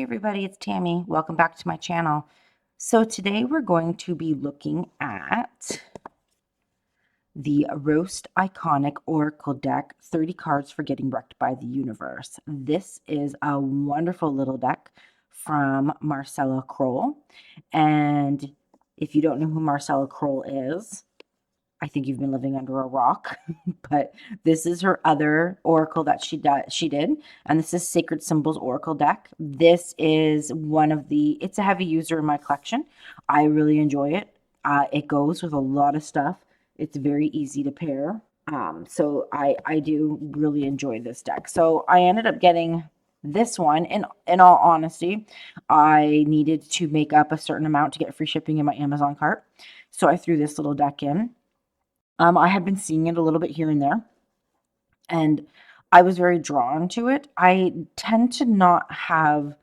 everybody, it's Tammy. Welcome back to my channel. So today we're going to be looking at the Roast Iconic Oracle deck, 30 cards for getting wrecked by the universe. This is a wonderful little deck from Marcella Kroll. And if you don't know who Marcella Kroll is, I think you've been living under a rock, but this is her other oracle that she did, and this is Sacred Symbols Oracle deck. This is it's a heavy user in my collection. I really enjoy it. It goes with a lot of stuff. It's very easy to pair. So I do really enjoy this deck. So I ended up getting this one. In all honesty, I needed to make up a certain amount to get free shipping in my Amazon cart. So I threw this little deck in. I had been seeing it a little bit here and there, and I was very drawn to it. I tend to not have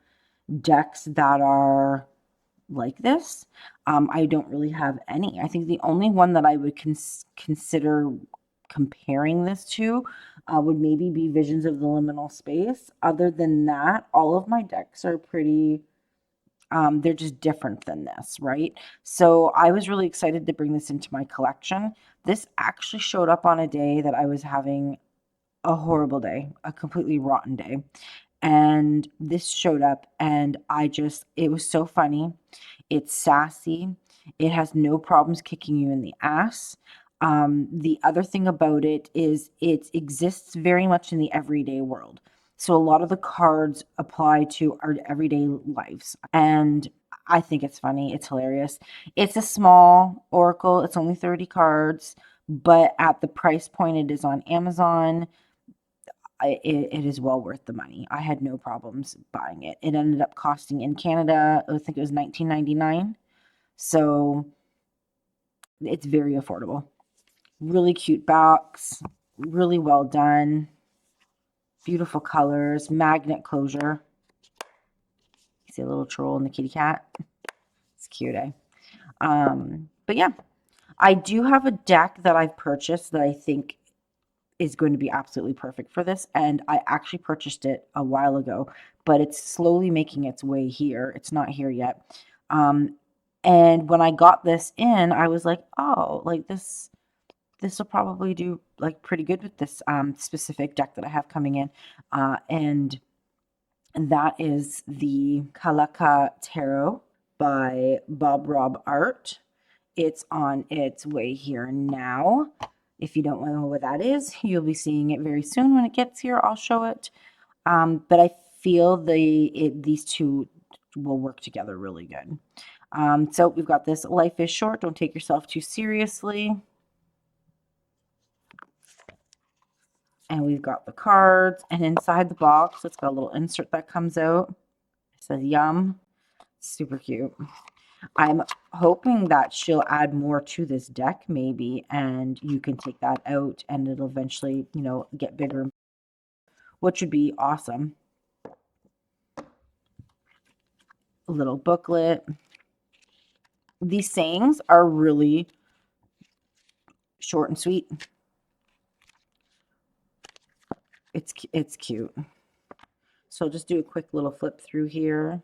decks that are like this. I don't really have any. I think the only one that I would consider comparing this to would maybe be Visions of the Liminal Space. Other than that, all of my decks are pretty they're just different than this, right? So I was really excited to bring this into my collection. This actually showed up on a day that I was having a horrible day, a completely rotten day. And this showed up, and it was so funny. It's sassy. It has no problems kicking you in the ass. The other thing about it is it exists very much in the everyday world. So a lot of the cards apply to our everyday lives. And I think it's funny. It's hilarious. It's a small oracle. It's only 30 cards, but at the price point it is on Amazon, it is well worth the money. I had no problems buying it. It ended up costing in Canada, I think it was $19.99. So it's very affordable. Really cute box. Really well done. Beautiful colors, magnet closure. You see a little troll and the kitty cat. It's cute, eh? But yeah, I do have a deck that I've purchased that I think is going to be absolutely perfect for this, and I actually purchased it a while ago, but it's slowly making its way here. It's not here yet. And when I got this in, I was like, oh, like this will probably do like pretty good with this specific deck that I have coming in. And that is the Kalaka Tarot by Bob Rob Art. It's on its way here now. If you don't know what that is, you'll be seeing it very soon. When it gets here, I'll show it. But I feel these two will work together really good. So we've got this Life is Short, Don't Take Yourself Too Seriously. And we've got the cards, and inside the box, it's got a little insert that comes out. It says Yum. Super cute. I'm hoping that she'll add more to this deck, maybe, and you can take that out and it'll eventually, get bigger, which would be awesome. A little booklet. These sayings are really short and sweet. It's cute. So I'll just do a quick little flip through here.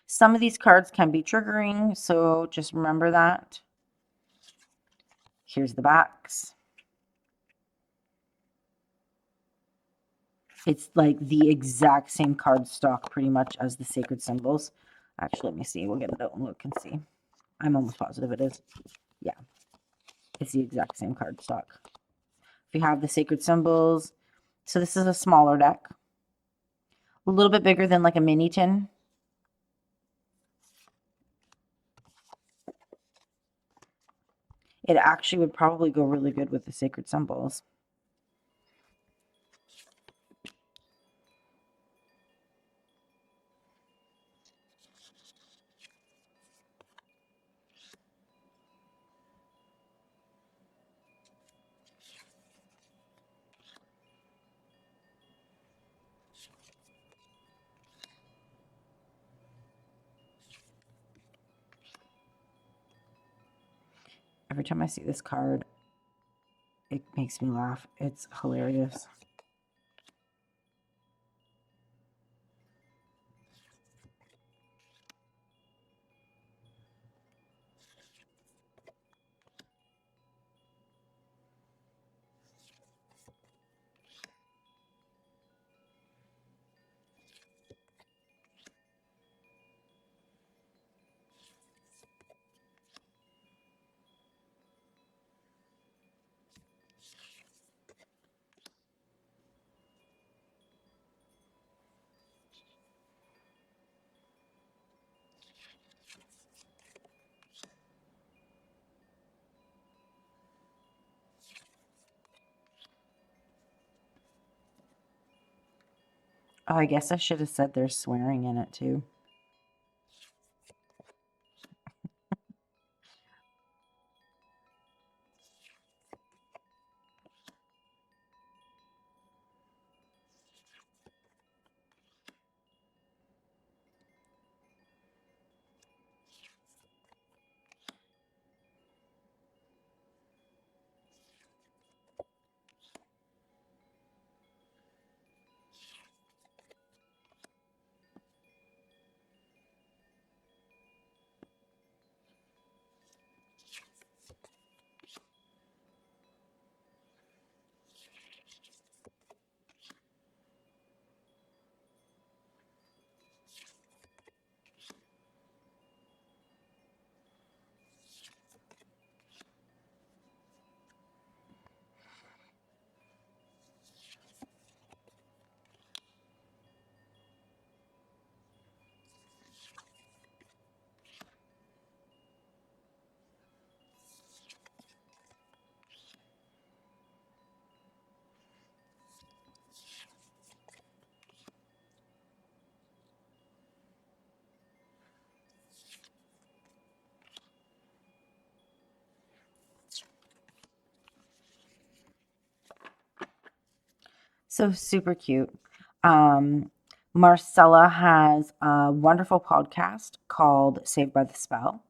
Some of these cards can be triggering, so just remember that. Here's the backs. It's like the exact same card stock pretty much as the Sacred Symbols. Actually, let me see. We'll get it out and look and see. I'm almost positive it is. Yeah. It's the exact same card stock. If you have the Sacred Symbols. So this is a smaller deck. A little bit bigger than like a mini tin. It actually would probably go really good with the Sacred Symbols. Every time I see this card, it makes me laugh. It's hilarious. Oh, I guess I should have said there's swearing in it too. So super cute. Um, Marcella has a wonderful podcast called Saved by the Spell.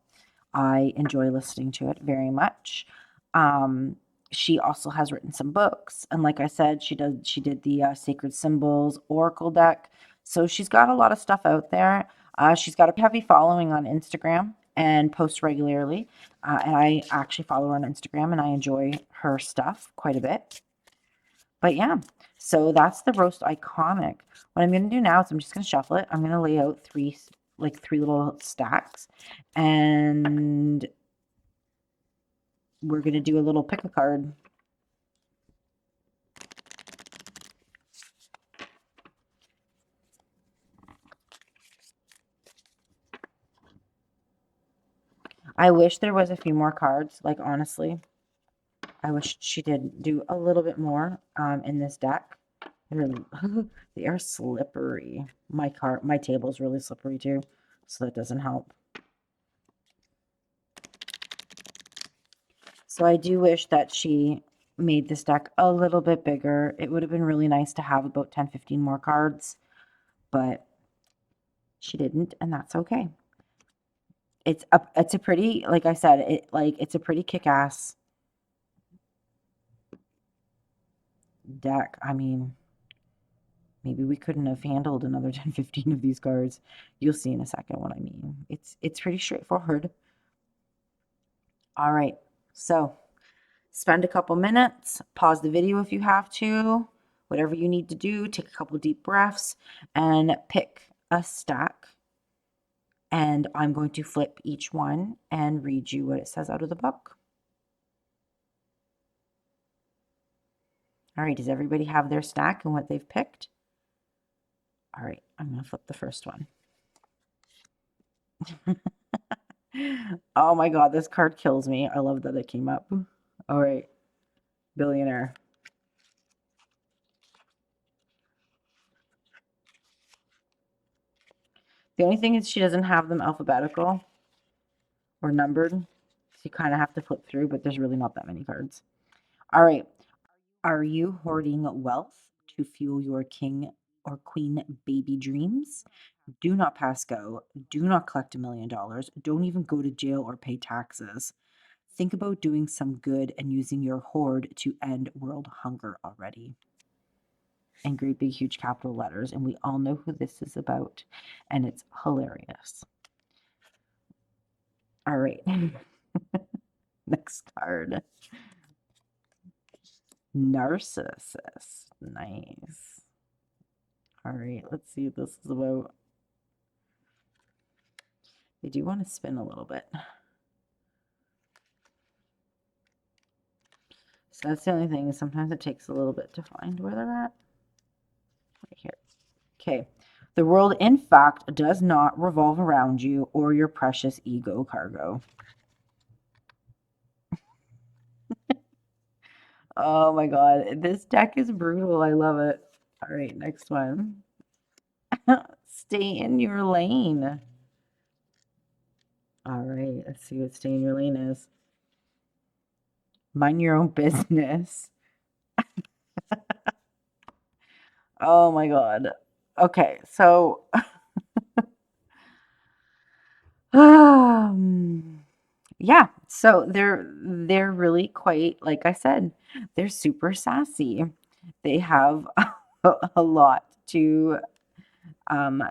I enjoy listening to it very much. Um, she also has written some books, and like I said, she did the Sacred Symbols Oracle deck. So she's got a lot of stuff out there. She's got a heavy following on Instagram and posts regularly. And I actually follow her on Instagram, and I enjoy her stuff quite a bit. But yeah, so that's the roast iconic. What I'm going to do now is I'm just going to shuffle it. I'm going to lay out three little stacks, and we're going to do a little pick a card. I wish there was a few more cards. Like, honestly, I wish she did do a little bit more in this deck. They are slippery. My table is really slippery too, so that doesn't help. So I do wish that she made this deck a little bit bigger. It would have been really nice to have about 10, 15 more cards, but she didn't, and that's okay. It's a pretty, like I said, it's a pretty kick-ass deck. I mean, maybe we couldn't have handled another 10, 15 of these cards. You'll see in a second what I mean. It's pretty straightforward. All right. So, spend a couple minutes, pause the video if you have to, whatever you need to do, take a couple deep breaths, and pick a stack. And I'm going to flip each one and read you what it says out of the book. All right, does everybody have their stack and what they've picked? All right, I'm going to flip the first one. Oh my God, this card kills me. I love that it came up. All right, billionaire. The only thing is she doesn't have them alphabetical or numbered. So you kind of have to flip through, but there's really not that many cards. All right. Are you hoarding wealth to fuel your king or queen baby dreams? Do not pass go. Do not collect $1 million. Don't even go to jail or pay taxes. Think about doing some good and using your hoard to end world hunger already. In great big huge capital letters, and we all know who this is about, and it's hilarious. All right. Next card. Narcissus. Nice. All right, let's see what this is about. I do want to spin a little bit. So that's the only thing, is sometimes it takes a little bit to find where they're at. Right here. Okay. The world, in fact, does not revolve around you or your precious ego cargo. Oh my God. This deck is brutal. I love it. All right, next one. Stay in your lane. All right, let's see what stay in your lane is. Mind your own business. Oh my God. Okay, so yeah, so they're really quite, like I said, they're super sassy. They have a lot to um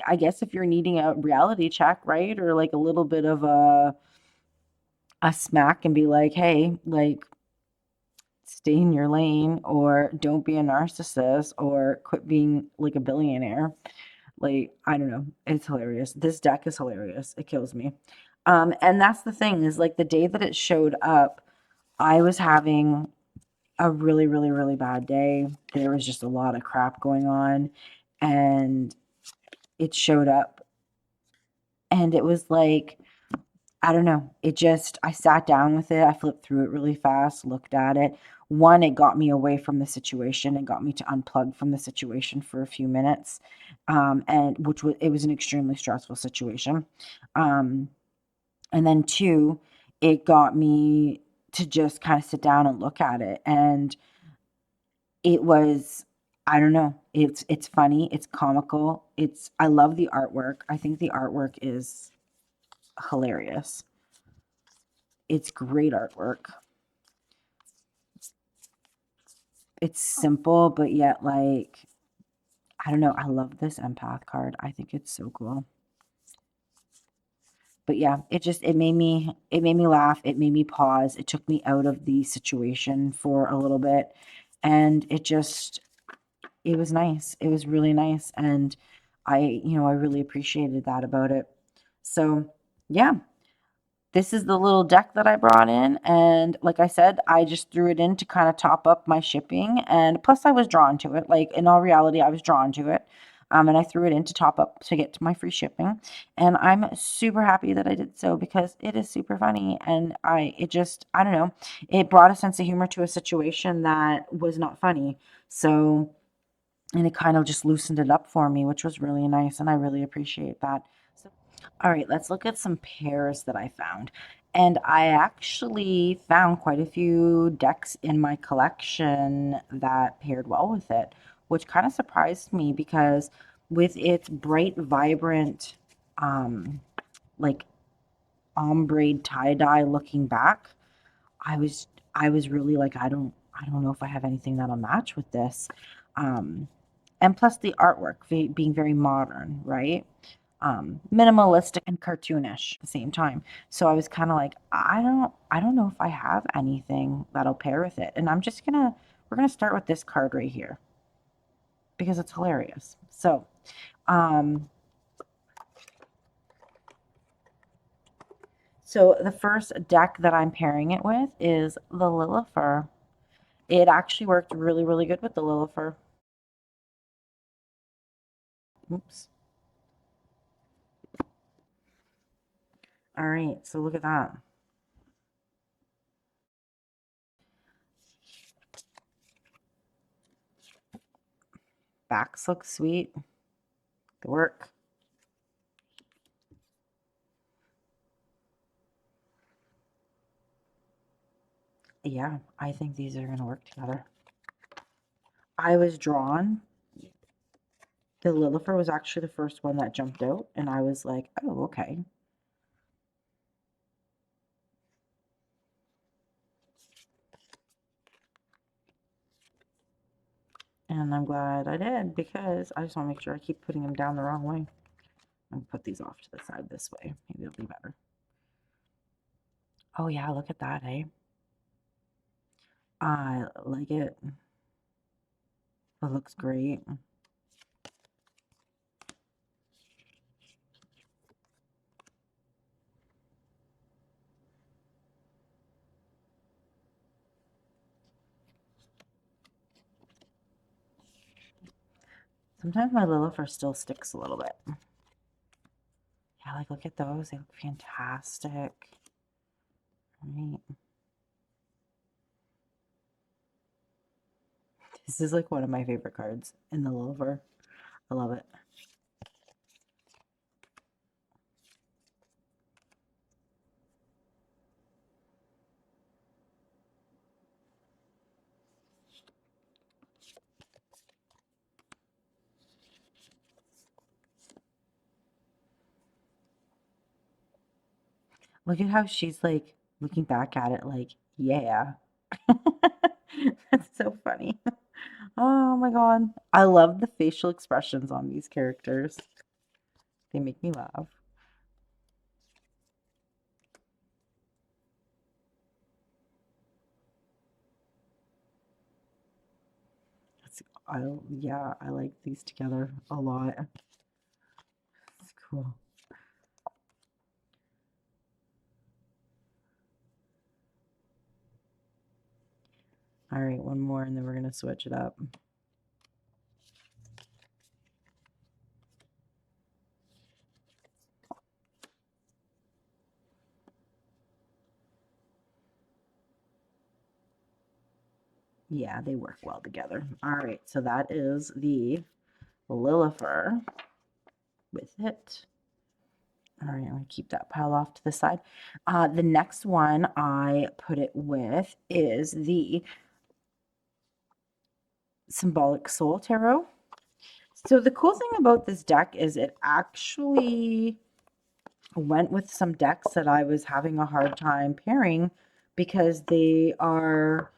I guess if you're needing a reality check, right? Or like a little bit of a smack and be like, "Hey, like stay in your lane or don't be a narcissist or quit being like a billionaire." Like, I don't know. It's hilarious. This deck is hilarious. It kills me. And that's the thing is like the day that it showed up, I was having a really, really, really bad day. There was just a lot of crap going on. And it showed up. And it was like, I don't know. It just, I sat down with it. I flipped through it really fast, looked at it. One, it got me away from the situation and got me to unplug from the situation for a few minutes. And which was, it was an extremely stressful situation. Um, and then two, it got me to just kind of sit down and look at it. And it was, I don't know. It's funny, it's comical. I love the artwork. I think the artwork is hilarious. It's great artwork. It's simple, but yet like I don't know. I love this empath card. I think it's so cool. But yeah, it made me laugh. It made me pause. It took me out of the situation for a little bit, and it was nice. It was really nice, and I really appreciated that about it. So yeah, this is the little deck that I brought in, and like I said, I just threw it in to kind of top up my shipping, and plus I was drawn to it. Like in all reality, I was drawn to it. And I threw it in to top up to get to my free shipping. And I'm super happy that I did so because it is super funny. And I don't know, it brought a sense of humor to a situation that was not funny. So, and it kind of just loosened it up for me, which was really nice. And I really appreciate that. So, all right, let's look at some pairs that I found. And I actually found quite a few decks in my collection that paired well with it, which kind of surprised me because with its bright, vibrant, um, like ombre tie-dye looking back, I was I was really like, I don't know if I have anything that'll match with this. And plus the artwork being very modern, right? Minimalistic and cartoonish at the same time. So I was kind of like, I don't know if I have anything that'll pair with it. And we're gonna start with this card right here because it's hilarious. Um, so the first deck that I'm pairing it with is the Lillifer. It actually worked really, really good with the Lillifer. Oops. All right, so look at that. Backs look sweet. The work. Yeah, I think these are going to work together. I was drawn. The Lillifer was actually the first one that jumped out, and I was like, oh, okay. And I'm glad I did because I just want to make sure I keep putting them down the wrong way. I'm going to put these off to the side this way. Maybe it'll be better. Oh, yeah, look at that, eh? I like it. It looks great. Sometimes my Lillifer still sticks a little bit. Yeah, like look at those. They look fantastic. Right. This is like one of my favorite cards in the Lillifer. I love it. Look at how she's like looking back at it like, yeah. That's so funny. Oh my God. I love the facial expressions on these characters. They make me laugh. Yeah, I like these together a lot. It's cool. All right, one more and then we're gonna switch it up. Yeah, they work well together. All right, so that is the Lilifer with it. All right, I'm going to keep that pile off to the side. The next one I put it with is the Symbolic Soul Tarot. So the cool thing about this deck is it actually went with some decks that I was having a hard time pairing because they are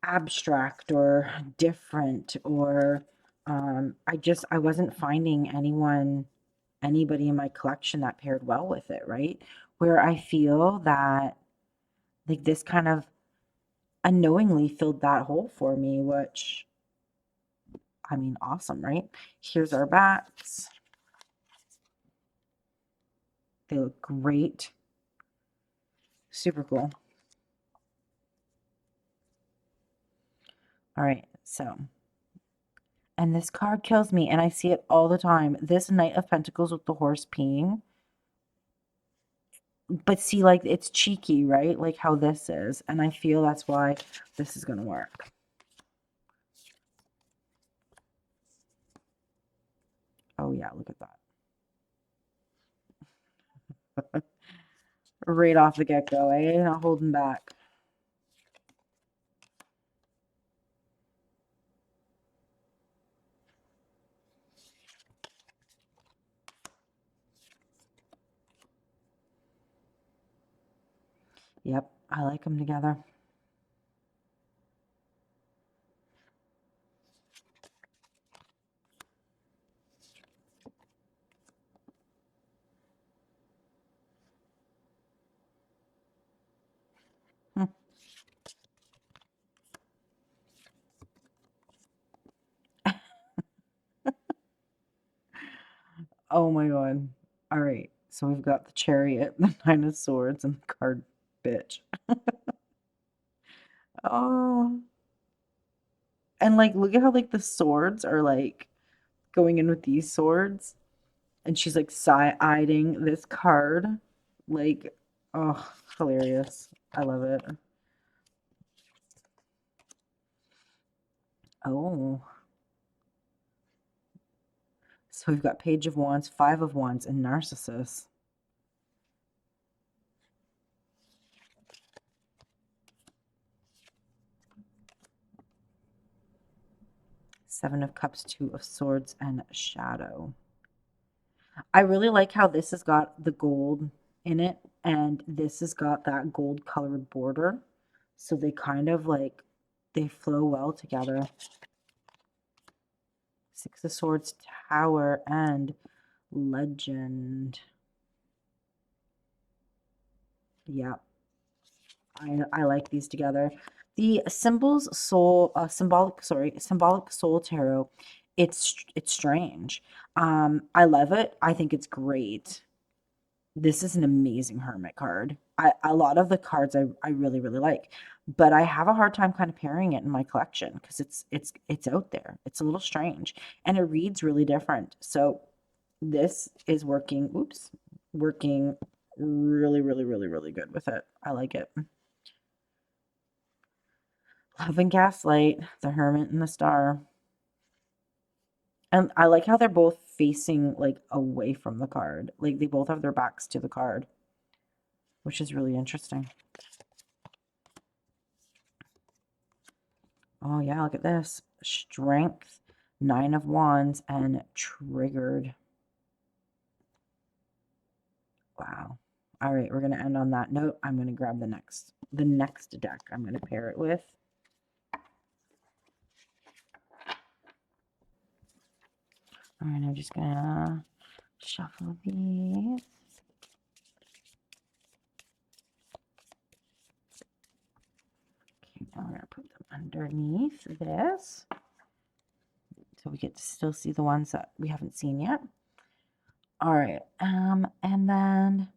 abstract or different, or I wasn't finding anybody in my collection that paired well with it, right? Where I feel that like this kind of unknowingly filled that hole for me, which I mean, awesome, right? Here's our backs. They look great. Super cool. All right, so, and this card kills me, and I see it all the time. This Knight of Pentacles with the horse peeing. But see, like, it's cheeky, right? Like how this is. And I feel that's why this is going to work. Oh, yeah, look at that. Right off the get-go, eh? Not holding back. Yep, I like them together. Hmm. Oh my God. All right, so we've got the Chariot, the Nine of Swords, and the card Bitch. Oh, and like, look at how like the swords are like going in with these swords, and she's like side-eyeing this card. Like, oh, hilarious. I love it. Oh, so we've got Page of Wands, Five of Wands, and Narcissus. Seven of Cups, Two of Swords, and Shadow. I really like how this has got the gold in it, and this has got that gold colored border. So they kind of like, they flow well together. Six of Swords, Tower, and Legend. Yeah, I like these together. The symbolic soul tarot. It's strange. I love it. I think it's great. This is an amazing hermit card. A lot of the cards I really really like, but I have a hard time kind of pairing it in my collection because it's out there. It's a little strange and it reads really different. So this is working. Oops, working really really really really good with it. I like it. Love and Gaslight, the Hermit and the Star. And I like how they're both facing like away from the card. Like they both have their backs to the card, which is really interesting. Oh yeah, look at this. Strength, Nine of Wands, and Triggered. Wow. All right, we're going to end on that note. I'm going to grab the next deck I'm going to pair it with. All right, I'm just going to shuffle these. Okay, now we're going to put them underneath this. So we get to still see the ones that we haven't seen yet. All right, and then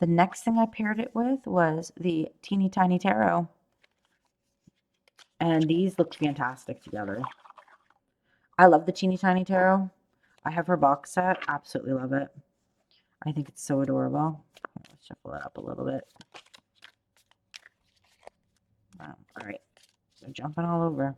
the next thing I paired it with was the Teeny Tiny Tarot. And these look fantastic together. I love the Teeny Tiny Tarot. I have her box set. Absolutely love it. I think it's so adorable. Let's shuffle it up a little bit. Wow. All right. So jumping all over.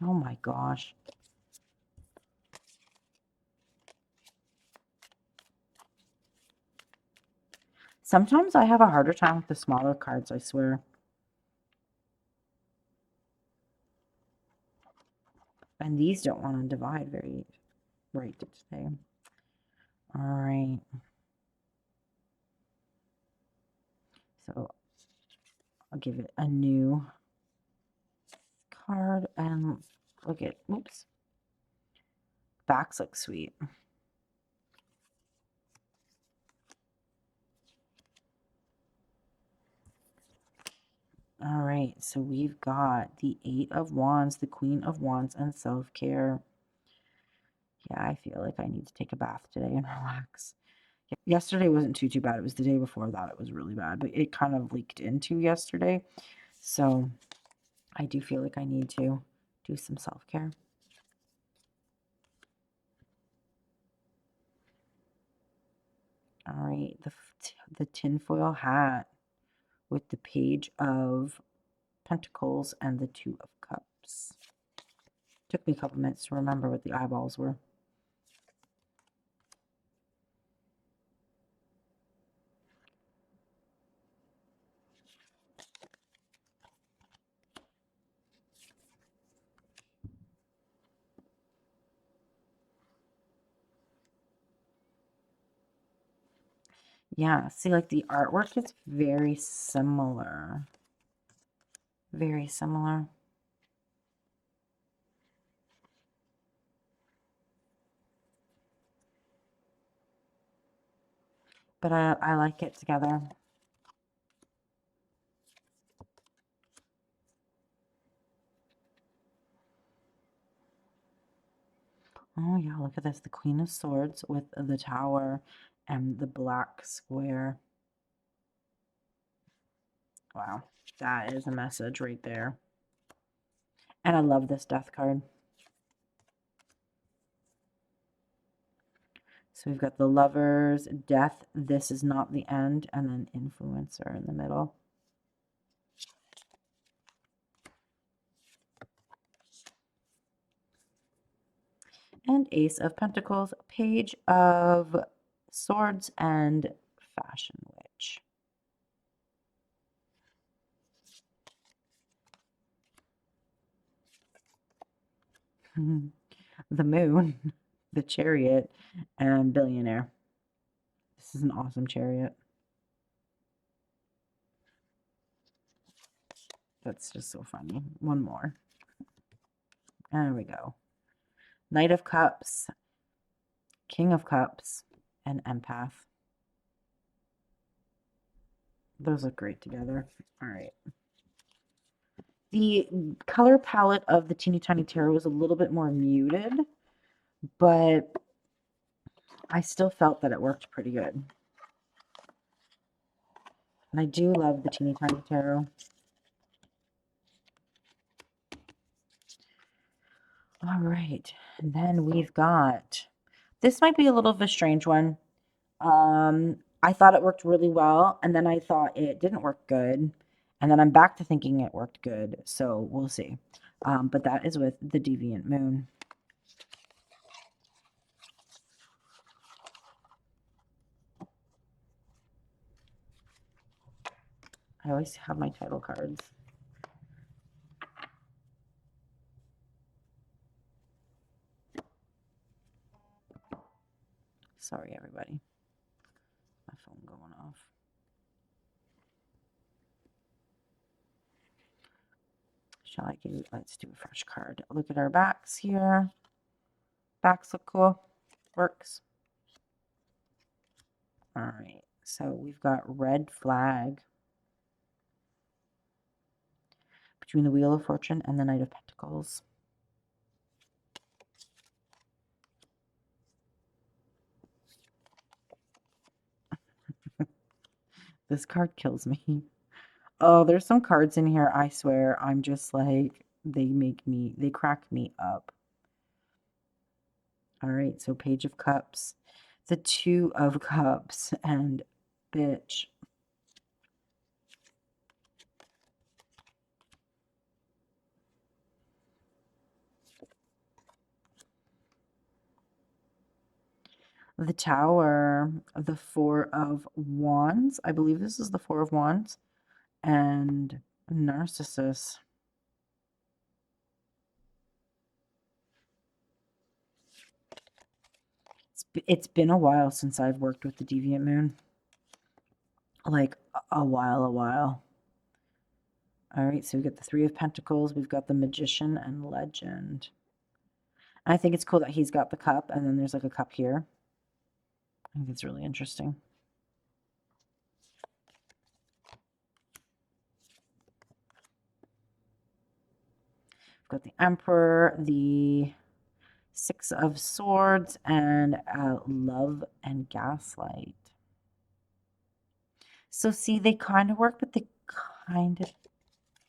Oh my gosh. Sometimes I have a harder time with the smaller cards, I swear. And these don't want to divide very right today. All right. So I'll give it a new card and look at, oops. Backs look sweet. All right, so we've got the Eight of Wands, the Queen of Wands, and self-care. Yeah, I feel like I need to take a bath today and relax. Yesterday wasn't too bad. It was the day before that it was really bad, but it kind of leaked into yesterday. So I do feel like I need to do some self-care. All right, the tinfoil hat with the Page of Pentacles and the Two of Cups. Took me a couple minutes to remember what the eyeballs were. Yeah, see, like the artwork is very similar. Very similar. But I like it together. Oh yeah, look at this. The Queen of Swords with the Tower and the black square. Wow, that is a message right there. And I love this death card. So we've got the Lovers, Death, This Is Not the End, and then Influencer in the middle. And Ace of Pentacles, Page of Swords, and Fashion Witch. The Moon, the Chariot, and Billionaire. This is an awesome chariot. That's just so funny. One more. There we go. Knight of Cups, King of Cups, and Empath. Those look great together. All right. The color palette of the Teeny Tiny Tarot was a little bit more muted, but I still felt that it worked pretty good. And I do love the Teeny Tiny Tarot. All right. And then we've got, this might be a little of a strange one. I thought it worked really well, and then I thought it didn't work good. And then I'm back to thinking it worked good. So we'll see. But that is with the Deviant Moon. I always have my title cards. Sorry, everybody. My phone going off. Shall I give you, let's do a fresh card. Look at our backs here. Backs look cool. Works. All right. So we've got red flag between the Wheel of Fortune and the Knight of Pentacles. This card kills me. Oh, there's some cards in here, I swear, I'm just like, they crack me up. All right, so Page of Cups, the Two of Cups, and bitch. The Tower, the Four of Wands. I believe this is the Four of Wands. And Narcissus. It's been a while since I've worked with the Deviant Moon. Like, a while. All right, so we've got the Three of Pentacles. We've got the Magician and Legend. And I think it's cool that he's got the cup, and then there's like a cup here. I think it's really interesting. We've got the Emperor, the Six of Swords, and Love and Gaslight. So see, they kind of work, but they kind of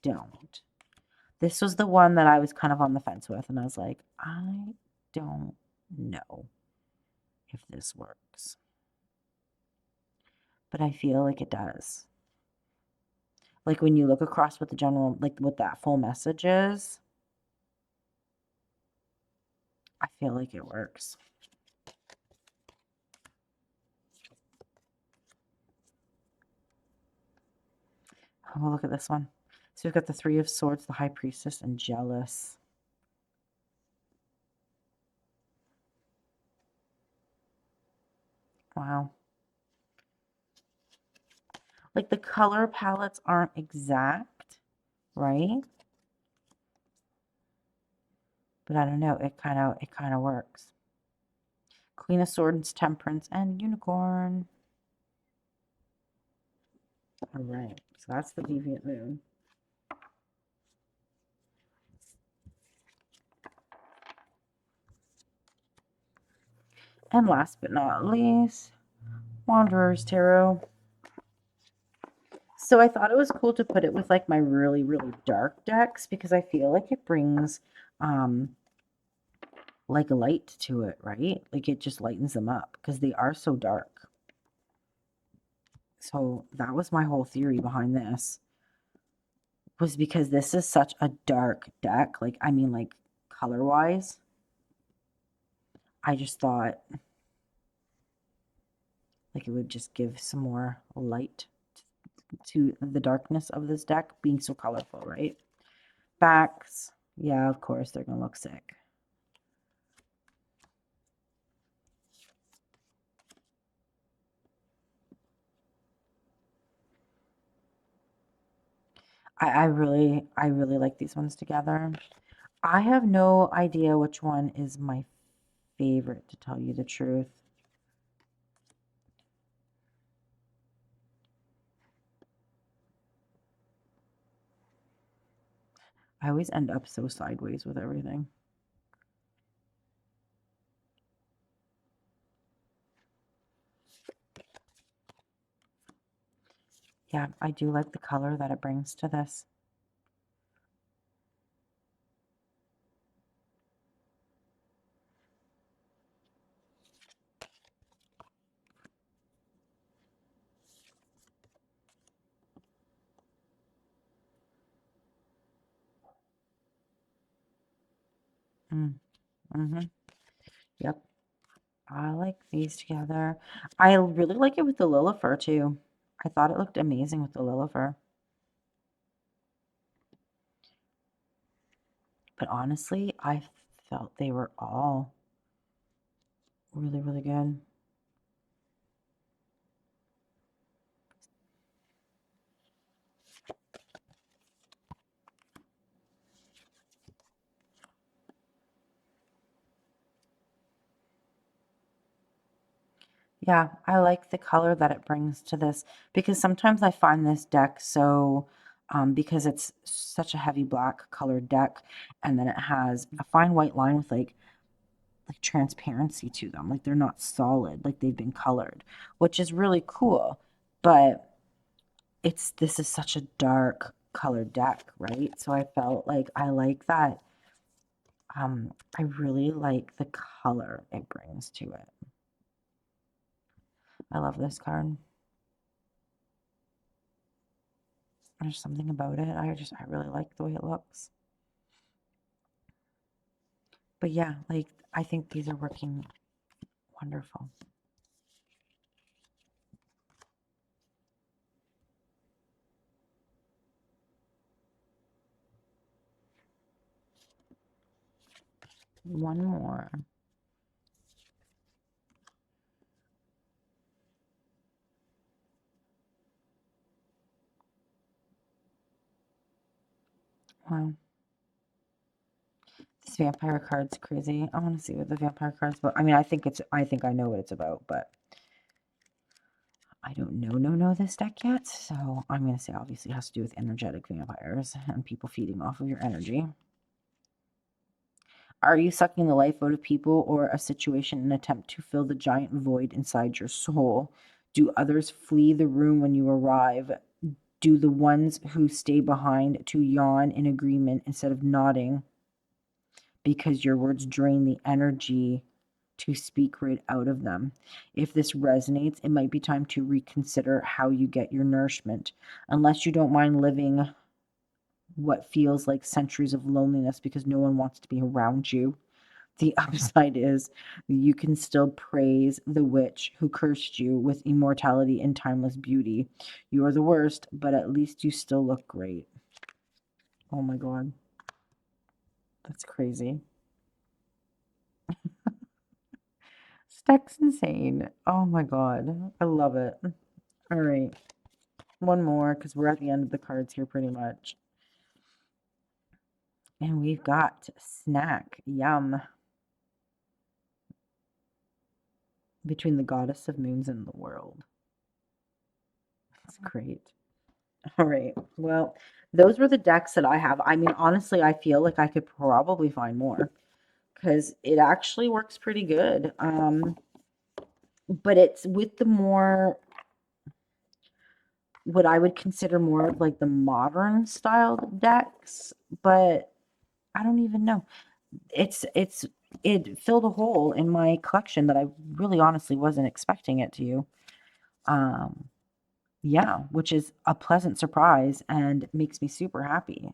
don't. This was the one that I was kind of on the fence with, and I was like, I don't know if this works. But I feel like it does. Like when you look across what the general, like what that full message is, I feel like it works. Oh, look at this one. So we've got the Three of Swords, the High Priestess, and Jealous. Wow. Like the color palettes aren't exact, right? But I don't know, it kind of works. Queen of Swords, Temperance, and Unicorn. All right, so that's the Deviant Moon. And last but not least, Wanderer's Tarot. So I thought it was cool to put it with like my really, really dark decks because I feel like it brings like a light to it, right? Like it just lightens them up because they are so dark. So that was my whole theory behind this, was because this is such a dark deck. Like, I mean, like color-wise, I just thought like it would just give some more light to the darkness of this deck being so colorful, right? Backs, yeah, of course, they're going to look sick. I really like these ones together. I have no idea which one is my favorite, to tell you the truth. I always end up so sideways with everything. Yeah, I do like the color that it brings to this. Mm-hmm. Yep. I like these together. I really like it with the Lilifer too. I thought it looked amazing with the Lilifer. But honestly, I felt they were all really, really good. Yeah, I like the color that it brings to this because sometimes I find this deck so, because it's such a heavy black colored deck, and then it has a fine white line with like transparency to them, like they're not solid, like they've been colored, which is really cool. But this is such a dark colored deck, right? So I felt like I like that. I really like the color it brings to it. I love this card. There's something about it. I really like the way it looks. But yeah, like I think these are working wonderful. One more. Wow. This vampire card's crazy. I want to see what the vampire card's about. I mean, I think I know what it's about, but I don't know this deck yet. So I'm going to say obviously it has to do with energetic vampires and people feeding off of your energy. Are you sucking the life out of people or a situation in an attempt to fill the giant void inside your soul? Do others flee the room when you arrive? Do the ones who stay behind to yawn in agreement instead of nodding because your words drain the energy to speak right out of them? If this resonates, it might be time to reconsider how you get your nourishment. Unless you don't mind living what feels like centuries of loneliness because no one wants to be around you. The upside is you can still praise the witch who cursed you with immortality and timeless beauty. You are the worst, but at least you still look great. Oh my god. That's crazy. Stack's insane. Oh my god. I love it. All right. One more because we're at the end of the cards here pretty much. And we've got snack. Yum. Between the goddess of moons and the world. That's great. All right. Well, those were the decks that I have. I mean, honestly, I feel like I could probably find more because it actually works pretty good. But it's with the more what I would consider more of like the modern style decks, but I don't even know. It filled a hole in my collection that I really honestly wasn't expecting it to. Um, yeah, which is a pleasant surprise and makes me super happy.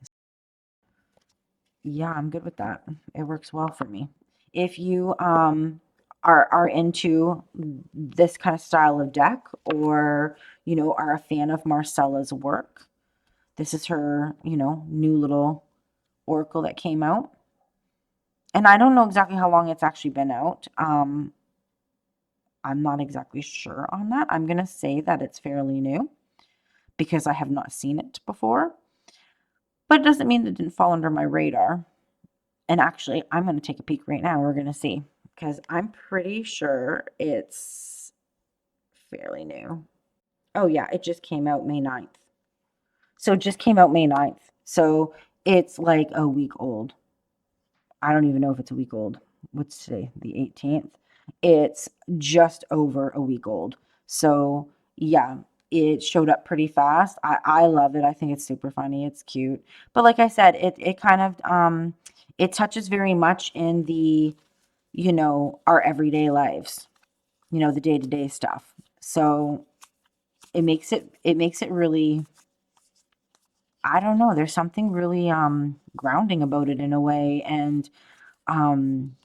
Yeah, I'm good with that. It works well for me. If you are into this kind of style of deck or, are a fan of Marcella's work, this is her, new little oracle that came out. And I don't know exactly how long it's actually been out. I'm not exactly sure on that. I'm going to say that it's fairly new because I have not seen it before. But it doesn't mean it didn't fall under my radar. And actually, I'm going to take a peek right now. We're going to see because I'm pretty sure it's fairly new. Oh, yeah, it just came out May 9th. So it just came out May 9th. So it's like a week old. I don't even know if it's a week old. What's today? The 18th. It's just over a week old. So, yeah, it showed up pretty fast. I love it. I think it's super funny. It's cute. But like I said, it kind of it touches very much in the, our everyday lives, the day-to-day stuff. So, it makes it really, I don't know, there's something really grounding about it in a way, and um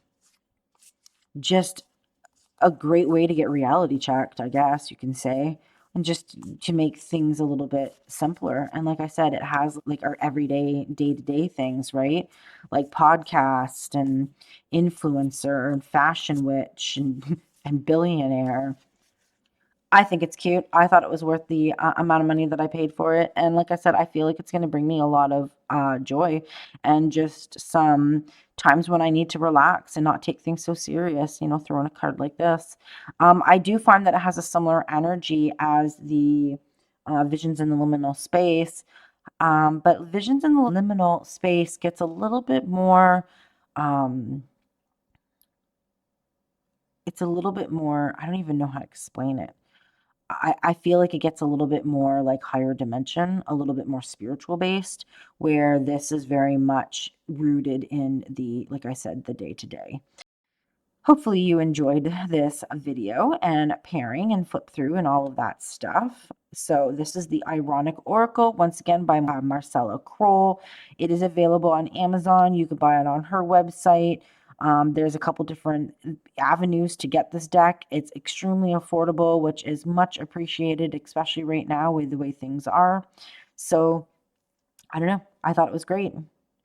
just a great way to get reality checked, I guess you can say, and just to make things a little bit simpler. And like I said, it has like our everyday day-to-day things, right? Like podcast and influencer and fashion witch and and billionaire. I think it's cute. I thought it was worth the amount of money that I paid for it. And like I said, I feel like it's going to bring me a lot of joy and just some times when I need to relax and not take things so serious, you know, throwing a card like this. I do find that it has a similar energy as the Visions in the Liminal Space. But Visions in the Liminal Space gets a little bit more, um, it's a little bit more, I don't even know how to explain it. I feel like it gets a little bit more like higher dimension, a little bit more spiritual based, where this is very much rooted in the, like I said, the day to day. Hopefully you enjoyed this video and pairing and flip through and all of that stuff. So this is the Ironic Oracle, once again by Marcella Kroll. It is available on Amazon. You can buy it on her website. There's a couple different avenues to get this deck. It's extremely affordable, which is much appreciated, especially right now with the way things are. So I don't know. I thought it was great.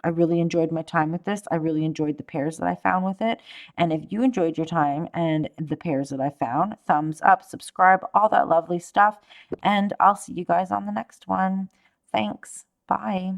I really enjoyed my time with this. I really enjoyed the pairs that I found with it. And if you enjoyed your time and the pairs that I found, thumbs up, subscribe, all that lovely stuff. And I'll see you guys on the next one. Thanks. Bye.